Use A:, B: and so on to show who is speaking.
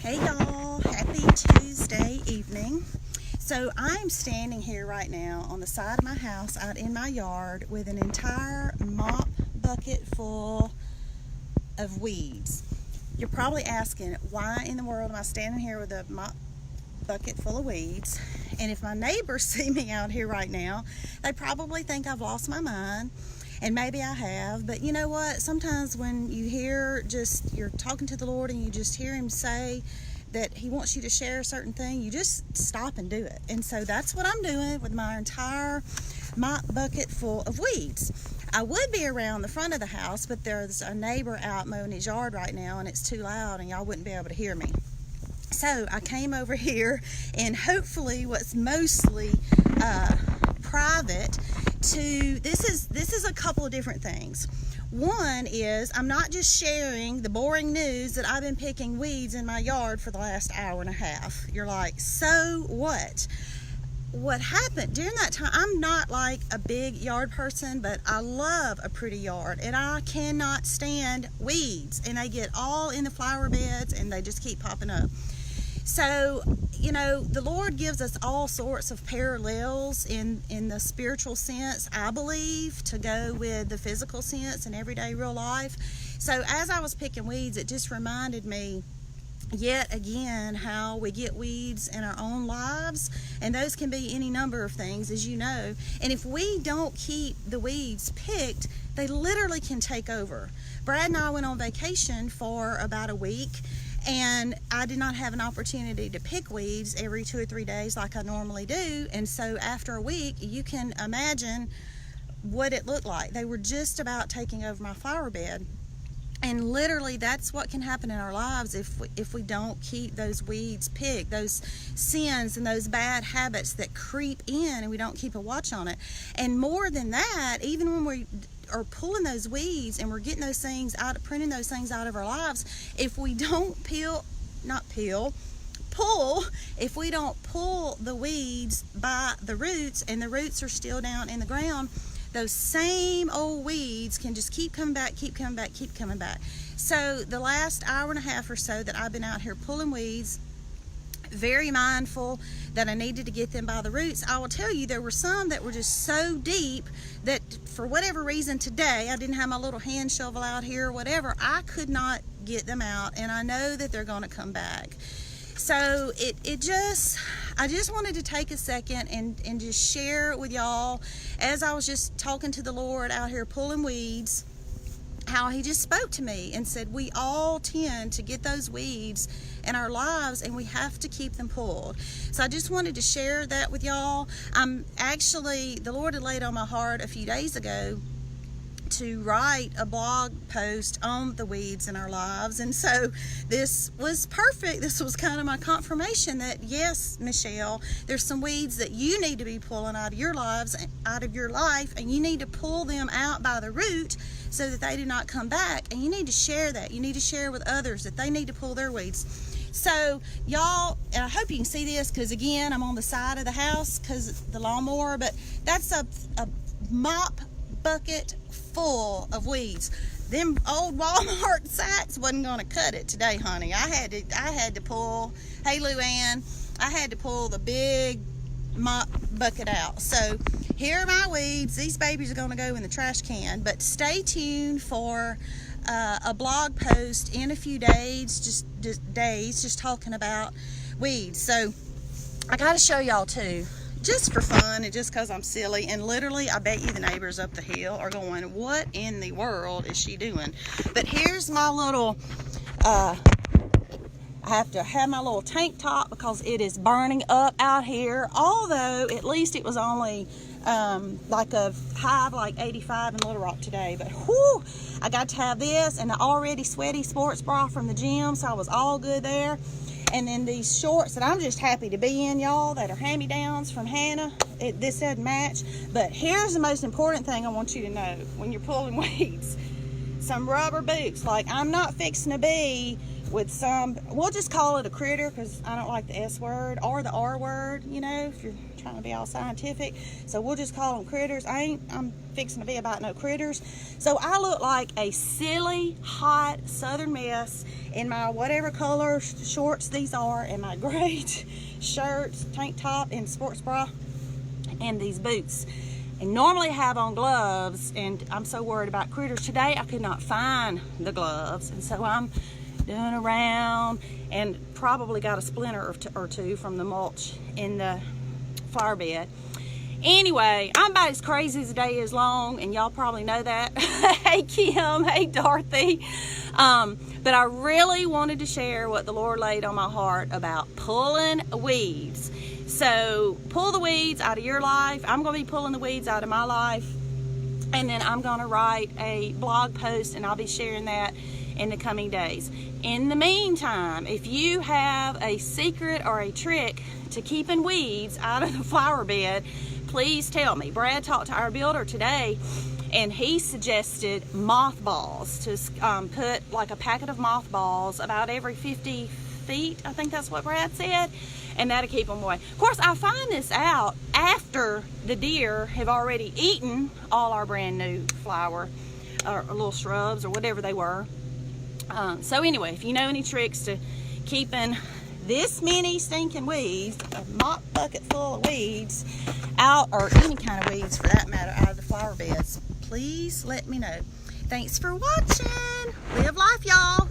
A: Hey y'all, happy Tuesday evening. So I'm standing here right now on the side of my house out in my yard with an entire mop bucket full of weeds. You're probably asking, why in the world am I standing here with a mop bucket full of weeds? And if my neighbors see me out here right now, they probably think I've lost my mind. And maybe I have, but you know what? Sometimes when you hear you're talking to the Lord and you just hear Him say that He wants you to share a certain thing, you just stop and do it. And so that's what I'm doing with my entire mop bucket full of weeds. I would be around the front of the house, but there's a neighbor out mowing his yard right now and it's too loud and y'all wouldn't be able to hear me. So I came over here and hopefully what's mostly private this is a couple of different things. One is I'm not just sharing the boring news that I've been picking weeds in my yard for the last hour and a half. You're like, so what? What happened during that time? I'm not like a big yard person, but I love a pretty yard and I cannot stand weeds, and they get all in the flower beds and they just keep popping up. So, you know, the Lord gives us all sorts of parallels in the spiritual sense, I believe, to go with the physical sense in everyday real life. So as I was picking weeds, it just reminded me yet again how we get weeds in our own lives, and those can be any number of things, as you know. And if we don't keep the weeds picked, they literally can take over. Brad and I went on vacation for about a week, and I did not have an opportunity to pick weeds every 2 or 3 days like I normally do. And so after a week, you can imagine what it looked like. They were just about taking over my flower bed. And literally that's what can happen in our lives if we don't keep those weeds picked, those sins and those bad habits that creep in and we don't keep a watch on it. And more than that, even when we are pulling those weeds and we're getting those things out, pruning those things out of our lives, if we don't if we don't pull the weeds by the roots, and the roots are still down in the ground, those same old weeds can just keep coming back. So the last hour and a half or so that I've been out here pulling weeds, very mindful that I needed to get them by the roots. I will tell you, there were some that were just so deep that for whatever reason today, I didn't have my little hand shovel out here or whatever, I could not get them out, and I know that they're going to come back. So I just wanted to take a second and just share with y'all, as I was just talking to the Lord out here pulling weeds, how He just spoke to me and said we all tend to get those weeds in our lives and we have to keep them pulled. So I just wanted to share that with y'all. The Lord had laid on my heart a few days ago to write a blog post on the weeds in our lives, and so this was perfect. This was kind of my confirmation that yes, Michelle, there's some weeds that you need to be pulling out of your life, and you need to pull them out by the root so that they do not come back, and you need to share that. You need to share with others that they need to pull their weeds. So y'all, and I hope you can see this because again, I'm on the side of the house because of the lawnmower, but that's a mop bucket full of weeds. Them old Walmart sacks wasn't going to cut it today, honey. I had to pull, hey Luann, I had to pull the big mop bucket out. So here are my weeds. These babies are going to go in the trash can, but stay tuned for a blog post in a few days, just talking about weeds. So I got to show y'all too, just for fun and just because I'm silly, and literally I bet you the neighbors up the hill are going, what in the world is she doing? But here's my little I have to have my little tank top because it is burning up out here, although at least it was only like a high of like 85 in Little Rock today. But whew, I got to have this and the already sweaty sports bra from the gym, so I was all good there. And then these shorts that I'm just happy to be in, y'all, that are hand-me-downs from Hannah. This doesn't match. But here's the most important thing I want you to know when you're pulling weeds. Some rubber boots. Like, I'm not fixing to be with some, we'll just call it a critter because I don't like the S word or the R word, you know, if you're trying to be all scientific, so we'll just call them critters. I'm fixing to be about no critters. So I look like a silly, hot southern mess in my whatever color shorts these are, and my gray shirts, tank top, and sports bra, and these boots. And normally I have on gloves, and I'm so worried about critters. Today I could not find the gloves, and so I'm doing around and probably got a splinter or two from the mulch in the flower bed. Anyway, I'm about as crazy as the day is long, and y'all probably know that. Hey Kim, hey Dorothy. But I really wanted to share what the Lord laid on my heart about pulling weeds. So pull the weeds out of your life. I'm going to be pulling the weeds out of my life, and then I'm going to write a blog post, and I'll be sharing that in the coming days. In the meantime, if you have a secret or a trick to keeping weeds out of the flower bed, please tell me. Brad talked to our builder today, and he suggested mothballs, to put like a packet of mothballs about every 50 feet. I think that's what Brad said, and that'll keep them away. Of course, I find this out after the deer have already eaten all our brand new flower or little shrubs or whatever they were. So anyway, if you know any tricks to keeping this many stinking weeds, a mop bucket full of weeds out, or any kind of weeds for that matter, out of the flower beds, please let me know. Thanks for watching. Live life, y'all.